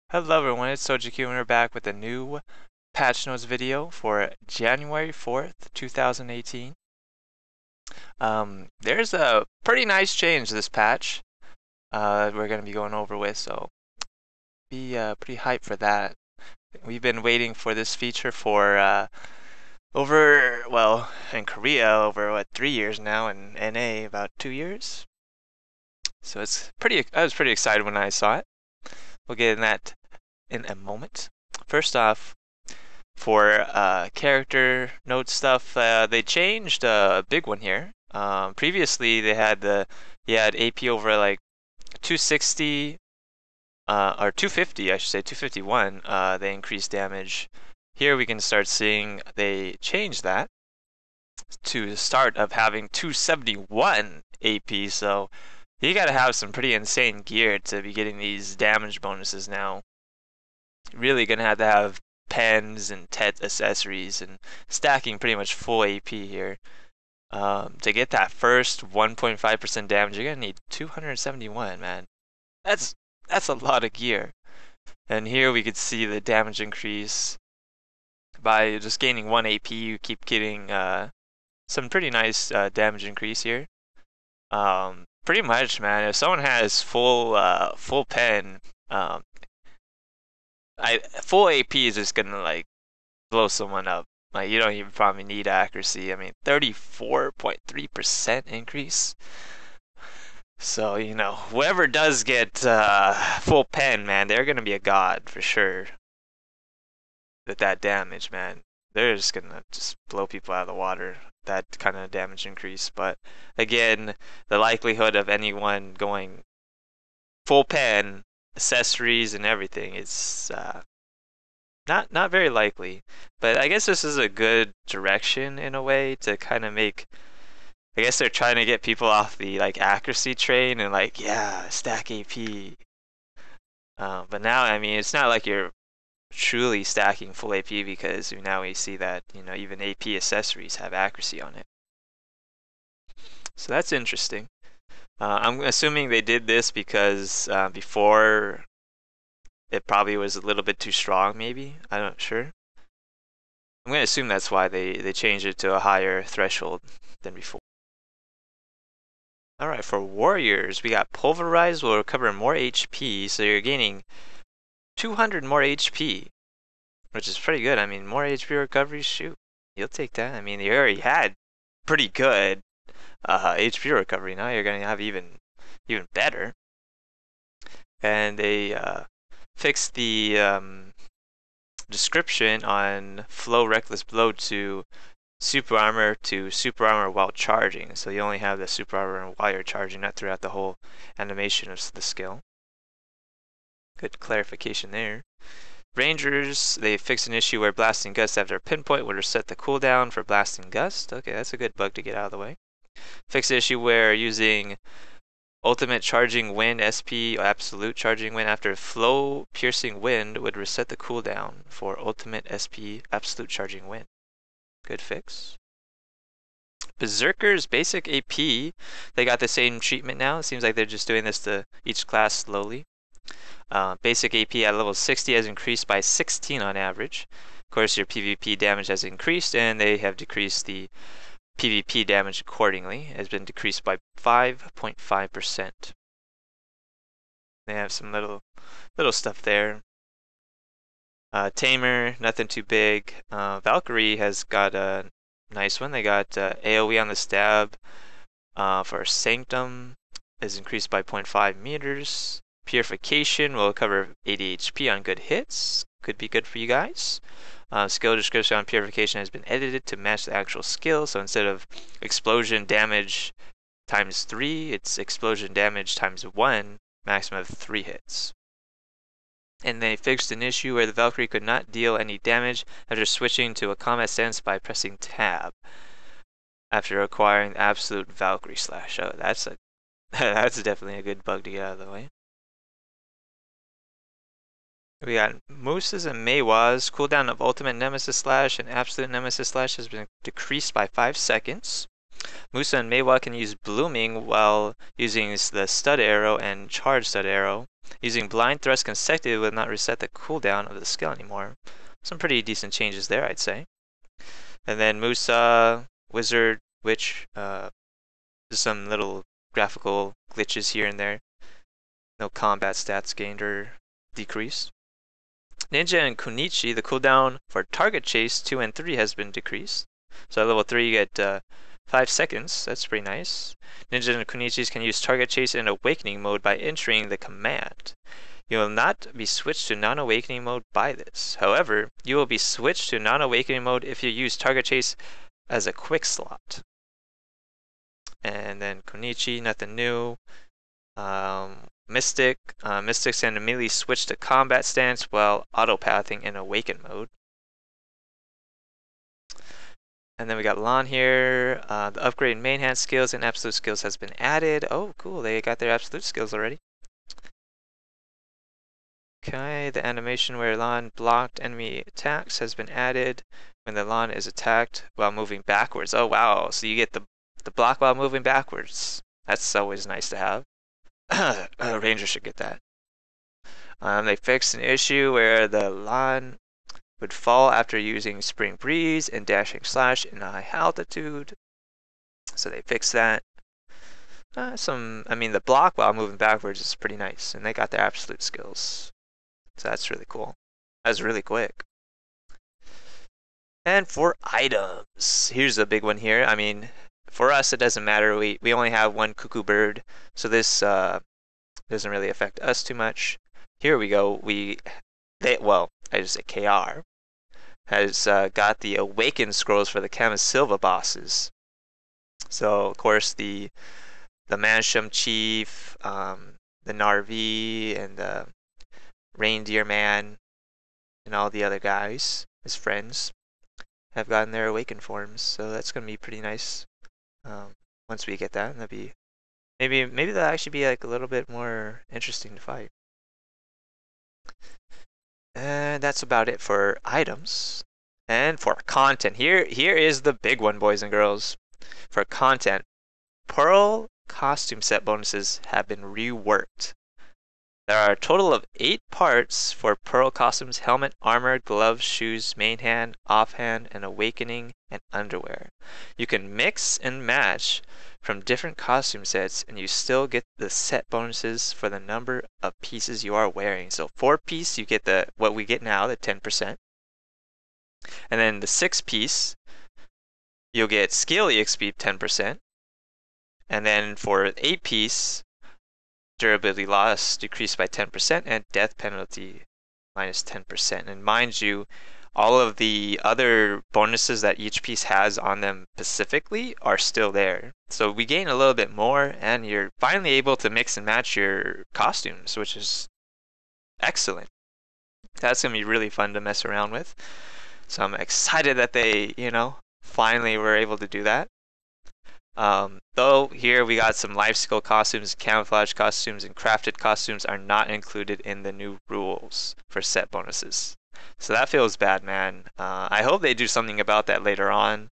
Hello everyone, it's Kyung and we're back with a new patch notes video for January 4th, 2018. There's a pretty nice change this patch we're going to be going over with, so be pretty hyped for that. We've been waiting for this feature for in Korea over 3 years now, and NA about 2 years. So I was pretty excited when I saw it. We'll get in that in a moment. First off, for character note stuff, they changed a big one here. Previously, they had you had AP over like 260 or 250, I should say 251. They increased damage. Here we can start seeing they changed that to the start of having 271 AP. So you got to have some pretty insane gear to be getting these damage bonuses now. Really gonna have pens and tet accessories and stacking pretty much full AP here. To get that first 1.5% damage, you're gonna need 271, man. That's a lot of gear. And here we could see the damage increase by just gaining 1 AP. You keep getting some pretty nice damage increase here. Pretty much, man. If someone has full pen, full AP is just gonna like blow someone up. Like you don't even probably need accuracy. I mean, 34.3% increase. So whoever does get full pen, man, they're gonna be a god for sure. With that damage, man, they're just gonna blow people out of the water. That kind of damage increase. But again, the likelihood of anyone going full pen, accessories and everything is not very likely. But I guess this is a good direction in a way to kind of make. I guess they're trying to get people off the like accuracy train and like, yeah, stack AP. But now, I mean, it's not like you're truly stacking full AP because now we see that even AP accessories have accuracy on it. So that's interesting. I'm assuming they did this because before it probably was a little bit too strong, maybe. I'm not sure. I'm going to assume that's why they changed it to a higher threshold than before. Alright, for warriors, we got pulverized will recover more HP, so you're gaining 200 more HP, which is pretty good. I mean, more HP recovery, shoot, you'll take that. I mean, you already had pretty good HP recovery. Now you're going to have even better. And they fixed the description on flow reckless blow to super armor while charging. So you only have the super armor while you're charging, not throughout the whole animation of the skill. Good clarification there. Rangers, they fixed an issue where blasting gust after a pinpoint would reset the cooldown for blasting gust. Okay, that's a good bug to get out of the way. Fixed the issue where using ultimate charging wind SP absolute charging wind after flow piercing wind would reset the cooldown for ultimate SP absolute charging wind. Good fix. Berserkers basic AP, they got the same treatment now. It seems like they're just doing this to each class slowly. Basic AP at level 60 has increased by 16 on average. Of course, your PvP damage has increased, and they have decreased the PvP damage accordingly. It has been decreased by 5.5%. They have some little stuff there. Tamer, nothing too big. Valkyrie has got a nice one. They got AoE on the stab for Sanctum is increased by 0.5 meters. Purification will cover 80 HP on good hits. Could be good for you guys. Skill description on Purification has been edited to match the actual skill. So instead of explosion damage times 3, it's explosion damage times 1, maximum of 3 hits. And they fixed an issue where the Valkyrie could not deal any damage after switching to a combat stance by pressing tab after acquiring the absolute Valkyrie slash. Oh, that's definitely a good bug to get out of the way. We got Moose's and Meiwa's cooldown of ultimate nemesis slash and absolute nemesis slash has been decreased by 5 seconds. Musa and Meiwa can use blooming while using the stud arrow and charge stud arrow. Using blind thrust consecutively will not reset the cooldown of the skill anymore. Some pretty decent changes there, I'd say. And then Musa, Wizard, Witch, just some little graphical glitches here and there. No combat stats gained or decreased. Ninja and Kunichi, the cooldown for target chase 2 and 3 has been decreased. So at level 3 you get 5 seconds. That's pretty nice. Ninja and Kunichis can use target chase in awakening mode by entering the command. You will not be switched to non-awakening mode by this. However, you will be switched to non-awakening mode if you use target chase as a quick slot. And then Kunichi, nothing new. Mystics can immediately switch to combat stance while autopathing in awaken mode. And then we got Lan here. The upgraded main hand skills and absolute skills has been added. Oh, cool. They got their absolute skills already. Okay, the animation where Lan blocked enemy attacks has been added when the Lan is attacked while moving backwards. Oh, wow. So you get the block while moving backwards. That's always nice to have. Ranger should get that. They fixed an issue where the Lan would fall after using Spring Breeze and Dashing Slash in a high altitude. So they fixed that. The block while moving backwards is pretty nice, and they got their absolute skills. So that's really cool. That's really quick. And for items, here's a big one here. I mean, for us, it doesn't matter. We only have one cuckoo bird, so this doesn't really affect us too much. Here we go. I just say KR has got the Awaken scrolls for the Kama Silva bosses. So of course the Manshaum chief, the Narvi, and the Reindeer Man, and all the other guys, his friends, have gotten their Awaken forms. So that's gonna be pretty nice. Once we get that, that'd be maybe that'll actually be like a little bit more interesting to fight. And that's about it for items. And for content, here is the big one, boys and girls. For content, Pearl costume set bonuses have been reworked. There are a total of 8 parts for Pearl costumes: helmet, armor, gloves, shoes, main hand, offhand, and awakening, and underwear. You can mix and match from different costume sets, and you still get the set bonuses for the number of pieces you are wearing. So 4-piece, you get what we get now, the 10%. And then the 6-piece, you'll get Skill EXP 10%. And then for 8-piece, durability loss decreased by 10% and death penalty minus 10%. And mind you, all of the other bonuses that each piece has on them specifically are still there. So we gain a little bit more, and you're finally able to mix and match your costumes, which is excellent. That's going to be really fun to mess around with. So I'm excited that they, finally were able to do that. Though here we got some life skill costumes, camouflage costumes, and crafted costumes are not included in the new rules for set bonuses. So that feels bad, man. I hope they do something about that later on.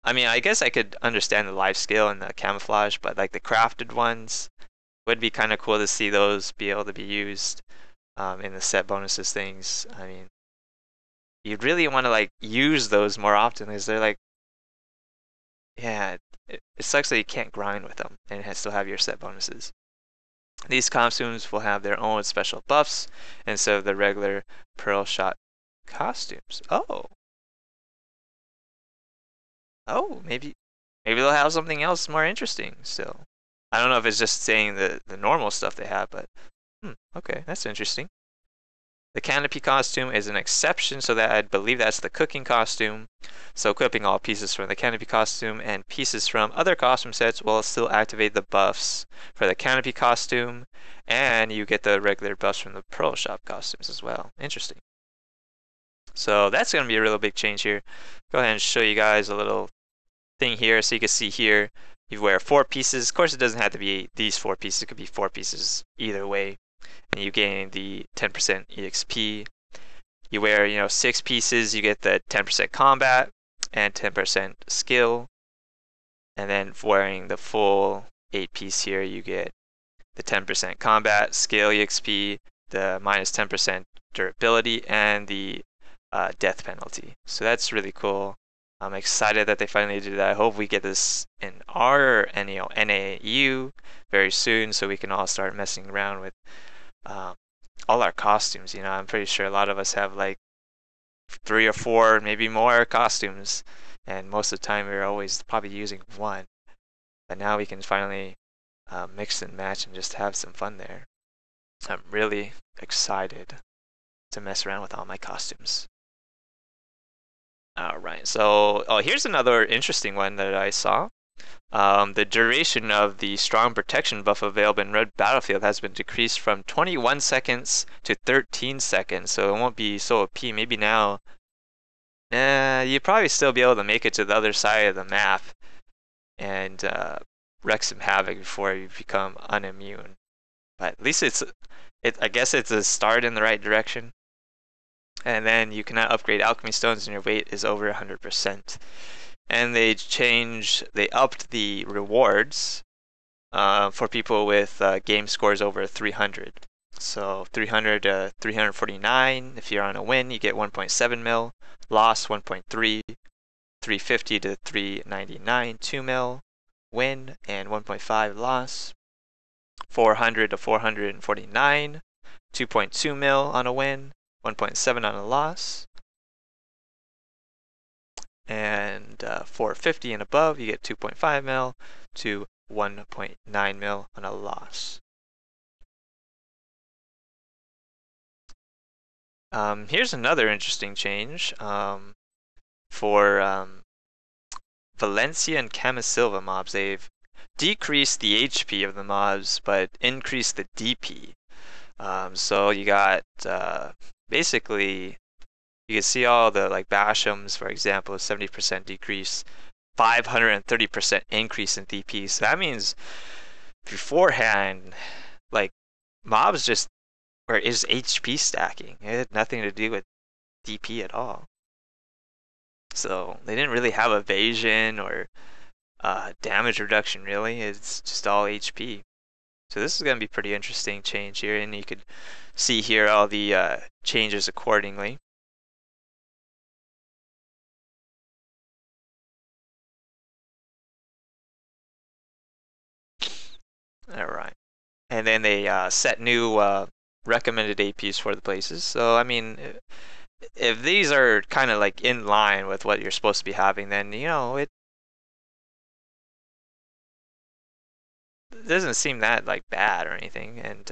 I mean, I guess I could understand the life skill and the camouflage, but like the crafted ones, would be kind of cool to see those be able to be used in the set bonuses things. I mean, you'd really want to like use those more often, because they're like, yeah, it sucks that you can't grind with them and still have your set bonuses. These costumes will have their own special buffs instead of the regular Pearl Shot costumes. Oh, maybe they'll have something else more interesting still. I don't know if it's just saying the normal stuff they have, but okay, that's interesting. The canopy costume is an exception, so that I believe that's the cooking costume. So equipping all pieces from the canopy costume and pieces from other costume sets will still activate the buffs for the canopy costume, and you get the regular buffs from the Pearl Shop costumes as well. Interesting. So that's going to be a real big change here. Go ahead and show you guys a little thing here. So you can see here, you wear 4 pieces. Of course, it doesn't have to be these 4 pieces. It could be 4 pieces either way. And you gain the 10% EXP. You wear, 6 pieces, you get the 10% combat and 10% skill. And then wearing the full 8-piece here, you get the 10% combat, Skill EXP, the minus 10% durability, and the death penalty. So that's really cool. I'm excited that they finally did that. I hope we get this in our NAU very soon so we can all start messing around with all our costumes. You know, I'm pretty sure a lot of us have like 3 or 4, maybe more costumes, and most of the time we're always probably using one. But now we can finally mix and match and just have some fun there. I'm really excited to mess around with all my costumes. Alright, so here's another interesting one that I saw. The duration of the strong protection buff available in Red Battlefield has been decreased from 21 seconds to 13 seconds, so it won't be so OP. Maybe now, you'd probably still be able to make it to the other side of the map and wreak some havoc before you become unimmune. But at least I guess it's a start in the right direction. And then you cannot upgrade alchemy stones and your weight is over 100%. And they upped the rewards for people with game scores over 300. So 300 to 349. If you're on a win, you get 1.7 mil. Loss 1.3. 350 to 399, 2 mil win and 1.5 loss. 400 to 449, 2.2 mil on a win, 1.7 on a loss. And 450 and above, you get 2.5 mil to 1.9 mil on a loss. Here's another interesting change for Valencia and Camisilva mobs. They've decreased the HP of the mobs, but increased the DP. So you got basically, you can see all the like Bashams, for example, 70% decrease, 530% increase in DP. So that means beforehand, like mobs just is HP stacking. It had nothing to do with DP at all. So they didn't really have evasion or damage reduction really. It's just all HP. So this is going to be pretty interesting change here, and you could see here all the changes accordingly. All right, and then they set new recommended APs for the places. So I mean, if these are kind of like in line with what you're supposed to be having, then you know it doesn't seem that like bad or anything. And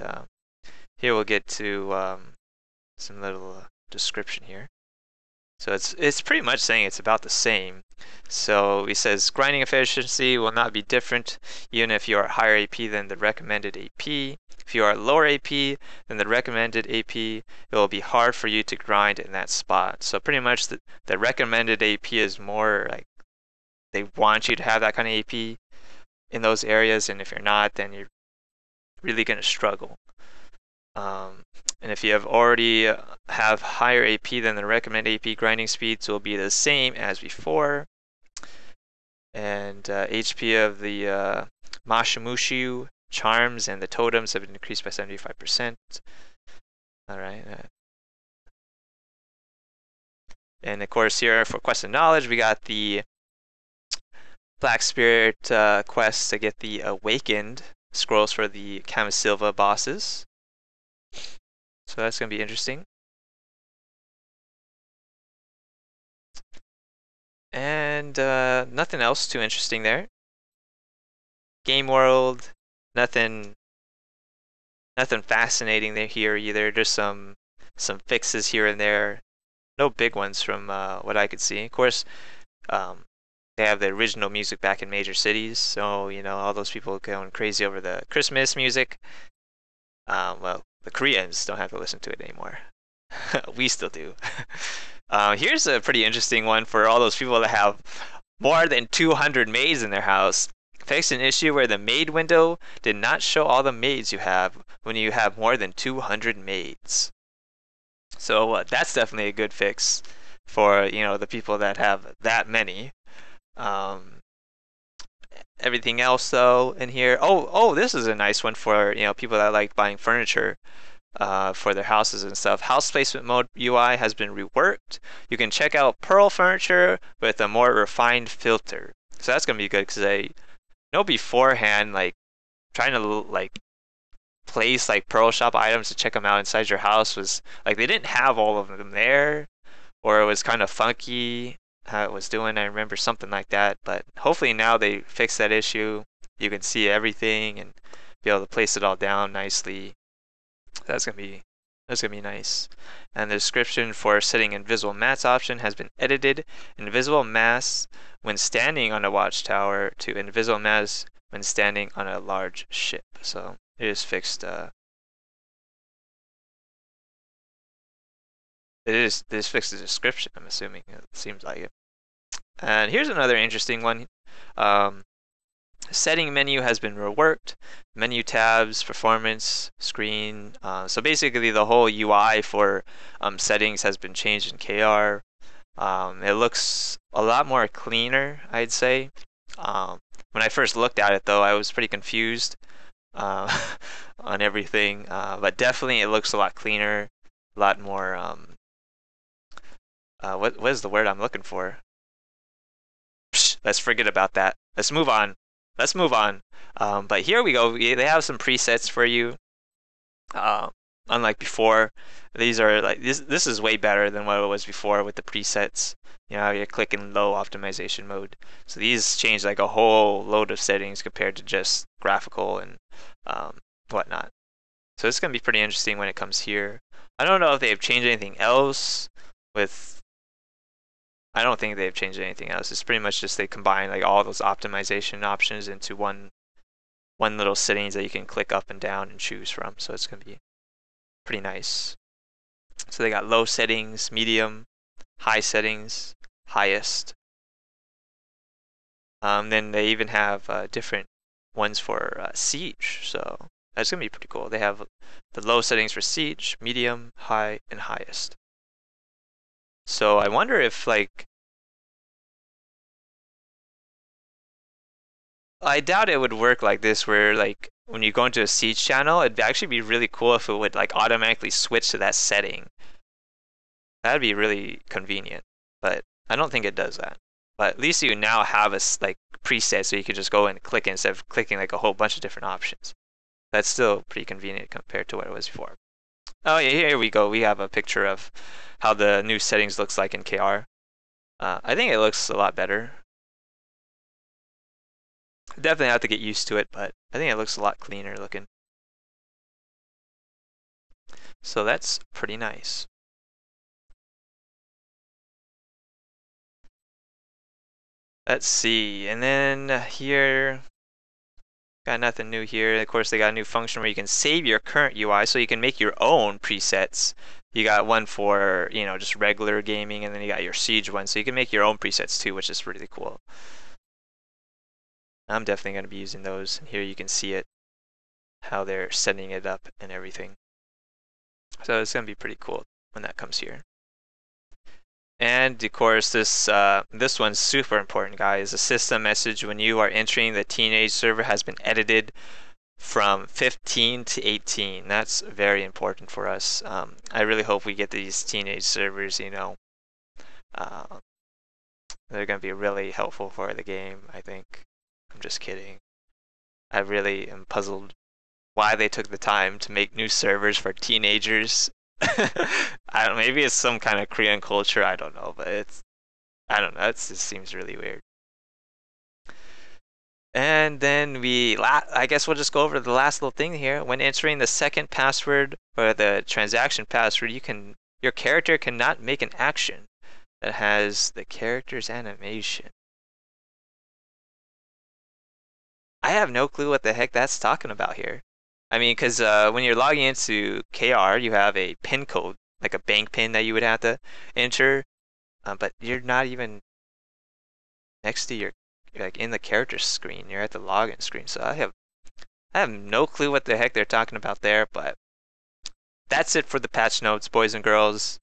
here we'll get to some little description here. So it's pretty much saying it's about the same. So he says grinding efficiency will not be different even if you are higher AP than the recommended AP. If you are lower AP than the recommended AP, it will be hard for you to grind in that spot. So pretty much the recommended AP is more like they want you to have that kind of AP in those areas, and if you're not, then you're really going to struggle. And if you have already have higher AP than the recommended AP, grinding speeds will be the same as before. And HP of the Mashamushu charms and the totems have been increased by 75%. All right. And of course here for Quest of Knowledge, we got the Black Spirit quest to get the Awakened scrolls for the Camisilva bosses. So that's going to be interesting. And nothing else too interesting there. Game world, nothing fascinating there here either. Just some fixes here and there. No big ones from what I could see. Of course, they have the original music back in major cities, so you know all those people going crazy over the Christmas music. Well, the Koreans don't have to listen to it anymore. We still do. Here's a pretty interesting one for all those people that have more than 200 maids in their house. Fix an issue where the maid window did not show all the maids you have when you have more than 200 maids. So that's definitely a good fix for the people that have that many. Everything else though in here. Oh, this is a nice one for people that like buying furniture for their houses and stuff. House placement mode UI has been reworked. You can check out Pearl furniture with a more refined filter. So that's gonna be good because I know beforehand, like trying to like place like Pearl shop items to check them out inside your house was like they didn't have all of them there, or it was kind of funky how it was doing. I remember something like that, but hopefully now they fix that issue. You can see everything and be able to place it all down nicely. That's gonna be nice. And the description for setting invisible mass option has been edited. Invisible mass when standing on a watchtower to invisible mass when standing on a large ship. So it is fixed. This fixed the description. I'm assuming it seems like it. And here's another interesting one. Setting menu has been reworked. Menu tabs, performance, screen. So basically the whole UI for settings has been changed in KR. It looks a lot more cleaner, I'd say. When I first looked at it though, I was pretty confused on everything. But definitely it looks a lot cleaner, a lot more, what is the word I'm looking for? Psh, let's forget about that. Let's move on. But here we go. They have some presets for you. Unlike before, these are like this is way better than what it was before with the presets. You're clicking low optimization mode. So these change like a whole load of settings compared to just graphical and whatnot. So it's gonna be pretty interesting when it comes here. I don't know if they've changed anything else with. I don't think they've changed anything else. It's pretty much just they combine like all those optimization options into one little settings that you can click up and down and choose from. So it's gonna be pretty nice. So they got low settings, medium, high settings, highest. Then they even have different ones for siege. So that's gonna be pretty cool. They have the low settings for siege, medium, high, and highest. So I wonder if like I doubt it would work like this where like when you go into a siege channel, it'd actually be really cool if it would like automatically switch to that setting. That'd be really convenient, but I don't think it does that. But at least you now have a like preset so you can just go and click it instead of clicking like a whole bunch of different options. That's still pretty convenient compared to what it was before. Oh yeah, here we go. We have a picture of how the new settings looks like in KR. I think it looks a lot better. Definitely have to get used to it, but I think it looks a lot cleaner looking. So that's pretty nice. Let's see, and then here, got nothing new here. Of course, they got a new function where you can save your current UI so you can make your own presets. You got one for, just regular gaming, and then you got your siege one. So you can make your own presets too, which is really cool. I'm definitely going to be using those. Here you can see it, how they're setting it up and everything. So it's going to be pretty cool when that comes here. And of course, this one's super important, guys. The system message when you are entering the teenage server has been edited from 15 to 18. That's very important for us. I really hope we get these teenage servers, they're going to be really helpful for the game, I think. I'm just kidding. I really am puzzled why they took the time to make new servers for teenagers. I don't. Maybe it's some kind of Korean culture. I don't know, but I don't know. It just seems really weird. And then I guess we'll just go over the last little thing here. When entering the second password or the transaction password, your character cannot make an action that has the character's animation. I have no clue what the heck that's talking about here. I mean, because when you're logging into KR, you have a PIN code, like a bank PIN that you would have to enter, but you're not even next to your, like in the character screen. You're at the login screen. So I have no clue what the heck they're talking about there, but that's it for the patch notes, boys and girls.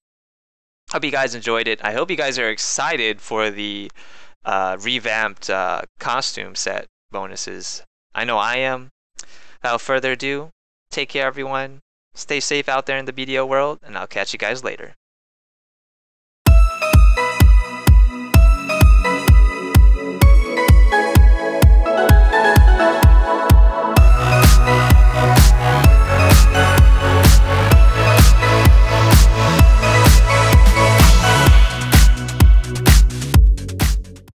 Hope you guys enjoyed it. I hope you guys are excited for the revamped costume set. bonuses. I know I am. Without further ado, take care everyone. Stay safe out there in the BDO world, and I'll catch you guys later.